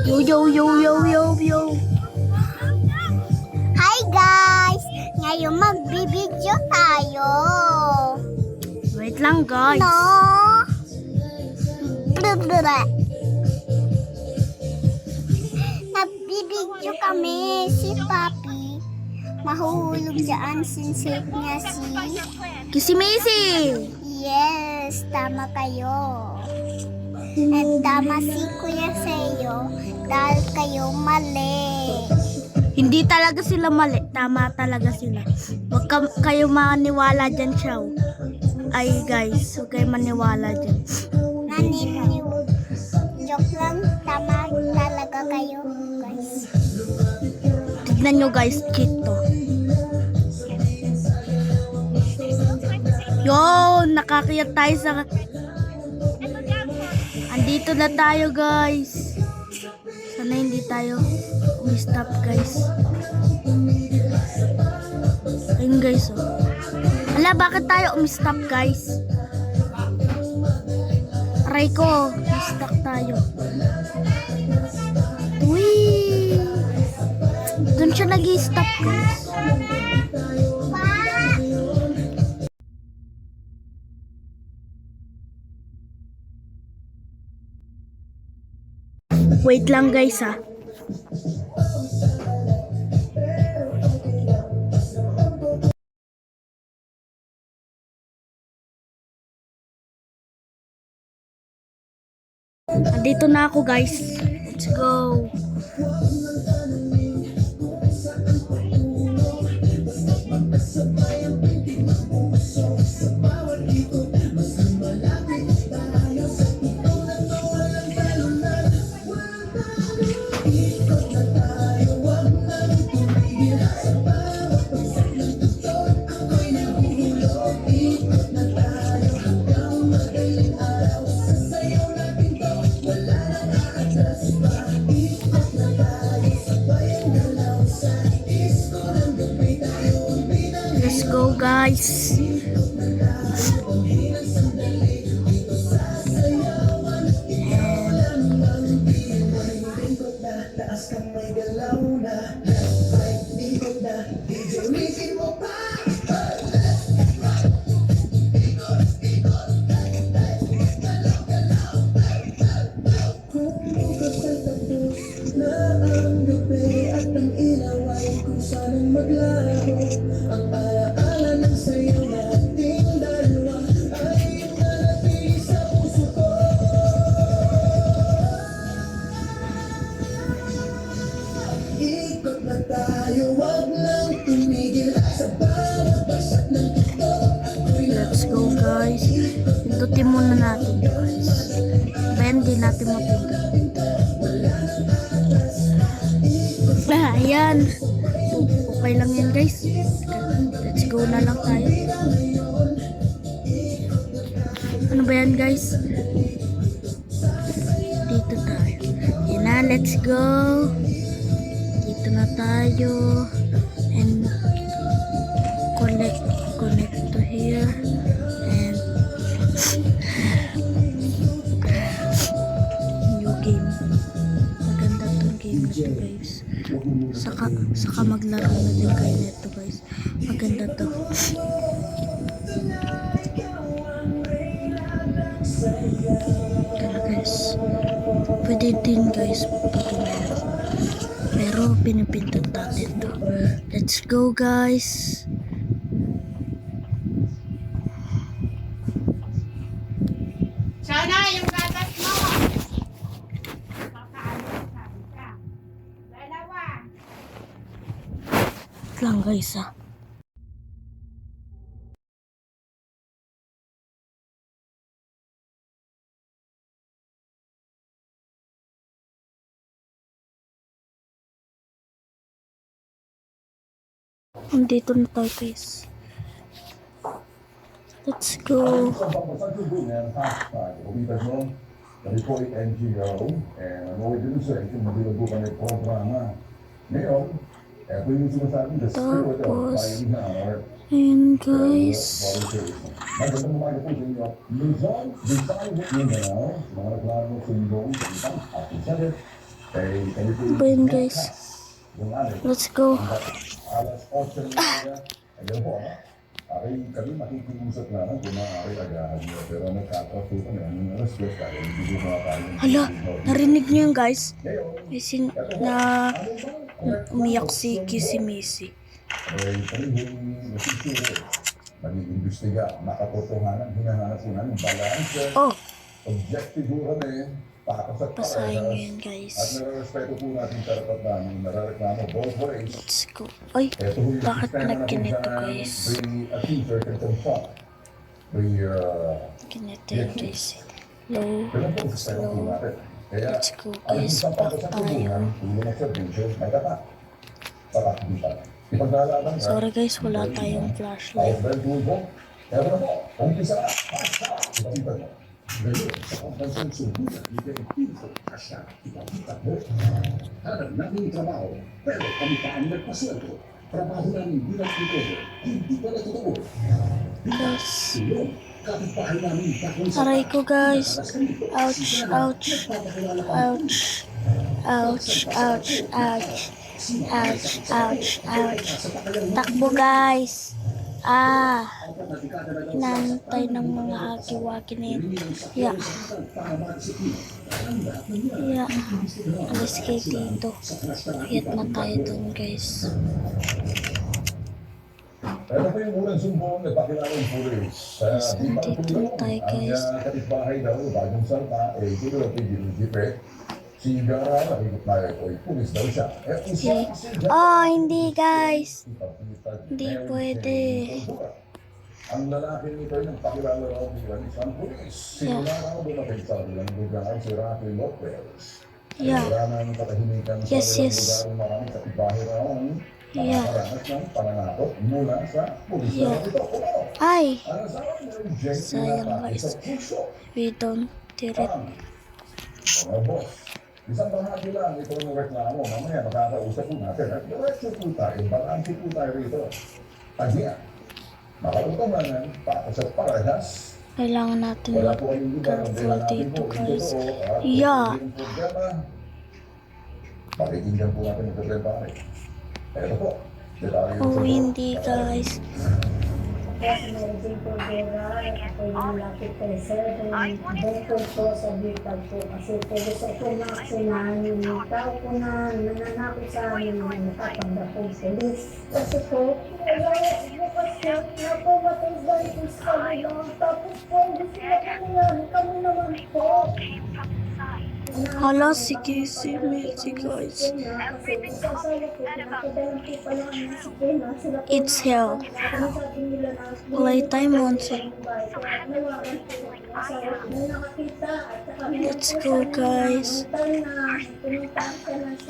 Yo, yo, yo, yo, yo, yo. Hi guys! Ngayon magbibideo tayo. Wait lang, guys. No! Blablabla. Nagbibideo kami si Papi. Mahuhulog dyan sinsip niya si... Kisimisi. Yes, tama kayo. And tama si Kuya Seyo dahil kayo mali. Hindi talaga sila mali. Tama talaga sila. Huwag kayo maniwala dyan, Shaw. Ay, guys. Huwag kayo maniwala dyan. Joke lang, tama talaga kayo, guys. Tignan nyo, guys. Cheat to. Yo! Nakakiyat tayo sa... Andito na tayo, guys. Sana hindi tayo stop, guys. Ayun, guys, oh. Ala, bakit tayo umistop, guys? Aray ko, na-stuck tayo. Uy! Doon siya nag-i-stop, guys. Wait lang, guys, ha. Andito na ako, guys. Let's go. Let's go, guys. Let's go, guys. Pindutin muna natin, guys. Bayan, di natin mapindot. Ayan. Okay lang yan, guys. Let's go na lang tayo. Ano ba yan, guys? Dito tayo. Yan na, let's go. Dito na tayo. And connect to here. And new game. Maganda tong game na to, guys. Saka maglaro na din kayo nito, guys. Maganda to. Kaya, guys, pwede din, guys, patuloy. Pero pinipindot natin to. Let's go, guys. Sana yung gatas mo. Dalawa. Wait lang, guys, ha. Andito na tayo, guys. Let's go. Kami po ay NGO, and ang organization na binubukan ay programa. Ngayon, ito yung sinasabi, the spirit of pioneering art. Ayan, guys. Magandang umaga po sa inyo. Luzon, Visayas, Mindanao, mga reklamo, sumbong, at Senate, Eh, kami po Ba yun, guys? yung ano, Let's go. alas 8 ng umaga. Ayun po, kami makikiusap naman kung maaari agahan niyo. Pero nagkakapo kami, ang alas 10 kaya hindi ko makakain. Hala, narinig niyo yun, guys? Ngayon, May umiyak si Kissy Missy. eh, kami yung nasisuro, mag-iimbestiga, makatotohanan, hinahanap po namin balance. Oh, Objective po kami, patas at basahin niyo parehas. yun, guys. At nararespeto po natin karapat namin, narareklamo both ways. Let's go. Ay, Ito po yung bakit sistema na kung nagkinito, saan guys? the accuser can confront the Kinito yun, guys. Low, ganun po ang sistema po slow. natin. Kaya, Let's go, ang guys. isang Back pagkasa tayo. tulungan, tulong at servisyo, may tapat. Tapat din pala. Ipaglalaban ka, Sorry, guys. Wala tayong flashlight. Out there, tulong. Kaya mo na po, umpisa na, basta, ipakita mo. Ngayon, sa pagbansang subukan, hindi kayo pinto, kasya, ipakita mo. Hanap namin trabaho, pero kami pa ang nagpasweldo. Trabaho namin bilang ito, hindi pa natutubo. Guys. Tulong, kapitbahay namin, bakong sa Aray ko, guys. Ouch, ouch. Ouch. Ouch, ouch, ouch. Ouch, ouch, ouch. Takbo, guys. Hinantay ng mga haki-waki na yun. Yeah. Yeah. Alis kayo dito. Hit na tayo dun, guys. Pero po yung unang sumbong na pakilalang pulis. Yes, nandito tayo, guys. Ang kapitbahay daw, bagong salta, ito daw Gipe. Si Garara, higit na ito, pulis daw siya. Oh, hindi, guys. Hindi pwede. Ang lalaki nito ay nagpakilala raw bilang isang pulis. Simula raw dumating sa bilang lugar si Rafi Lopez. Yeah. Wala nang katahimikan sa Yes, bilang yes. lugar maraming kapitbahay raw ang Yeah. nakakaranas ng pananakot mula sa pulis na Yeah. ito. Ay, Ang asawa ni Jake sayang, Pinatay guys. sa puso. We don't do it. Mga boss, isang bahagi lang ito ng reklamo. Mamaya makakausap po natin. At diretso po tayo, balansi po tayo rito. Again, makautangan, patas at parehas. Kailangan natin Wala po kayong iba. mag-careful dito, guys. At Yeah. kung hindi yung problema, pakikinggan po natin ang problema. Ito po. detalye Oh, sa- hindi, guys. Meron din po Dora, ako yung malapit kay Sir. Bukod po sa bitag po kasi po gusto ko maksinan yung tao po na nananakot sa amin na nakapagda po polis. Kasi po, bukas po, napabatay dahil po sa kanila. Tapos po, gusto na kanila, kami naman po. Hala, si Kissy Missy, guys. It's hell. Playtime wants it. Let's go, guys.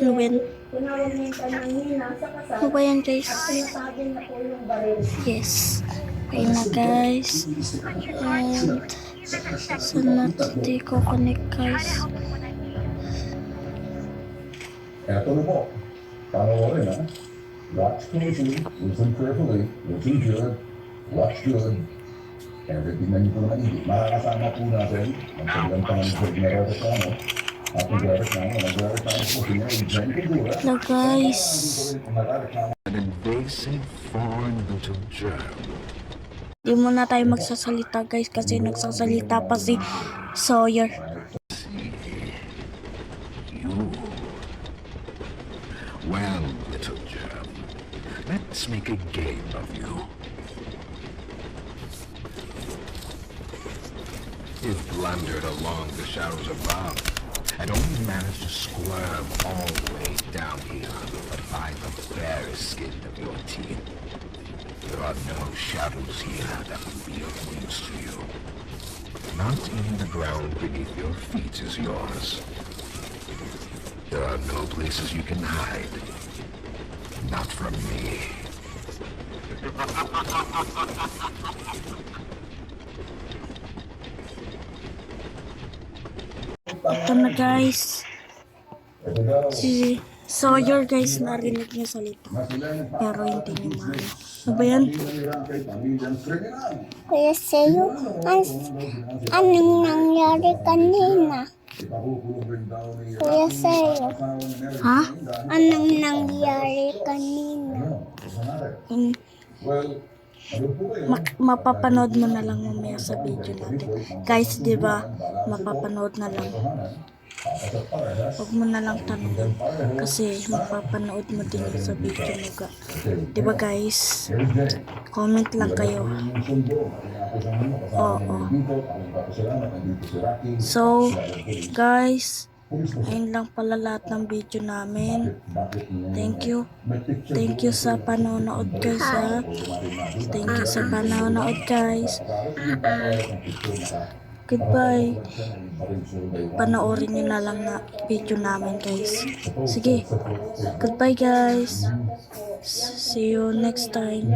Win. Ano ba yan, guys? Yes. Okay na, guys. And sana hindi ko connect, guys. Eto na po. Panoorin ha. Watch closely, listen carefully, listen good, watch good. And tingnan niyo po naman hindi. Makakasama po natin ang kanilang pangalit na reklamo. At nagrereklamo po si Mary Jane Figura. Hello, guys. An invasive foreign little germ. Di muna tayo magsasalita, guys, kasi nagsasalita pa si Sawyer. You. Well, little germ, let's make a game of you. You've blundered along the shadows above and only managed to squirm all the way down here by the bare skin of your teeth. There are no shadows here that will be of use to you. Not even the ground beneath your feet is yours. There are no places you can hide. Not from me. Ito na, guys. Si Sawyer, guys, narinig niya salita. Pero hindi niya maano. Ano ba yan? Kaya sa'yo, anong nangyari kanina? ipakukulong rin daw ni Kuya Sayo, asawa ni Mary Ha? Jane dahil anong nangyari kanina? ano, gusto natin. Mm, Well, ano po kayo? mapapanood mo na lang mamaya sa video natin. Guys, di ba? Mapapanood na lang. Huwag mo na lang tanongin kasi mapapanood mo din yun sa video mo ga. Di ba guys? Comment lang kayo. Oo. So, guys, ayun lang pala lahat ng video namin. Thank you. Thank you sa panonood guys ha. Thank you sa panonood guys. Goodbye. Panoorin nyo na lang na video namin guys. Sige. Goodbye guys. See you next time.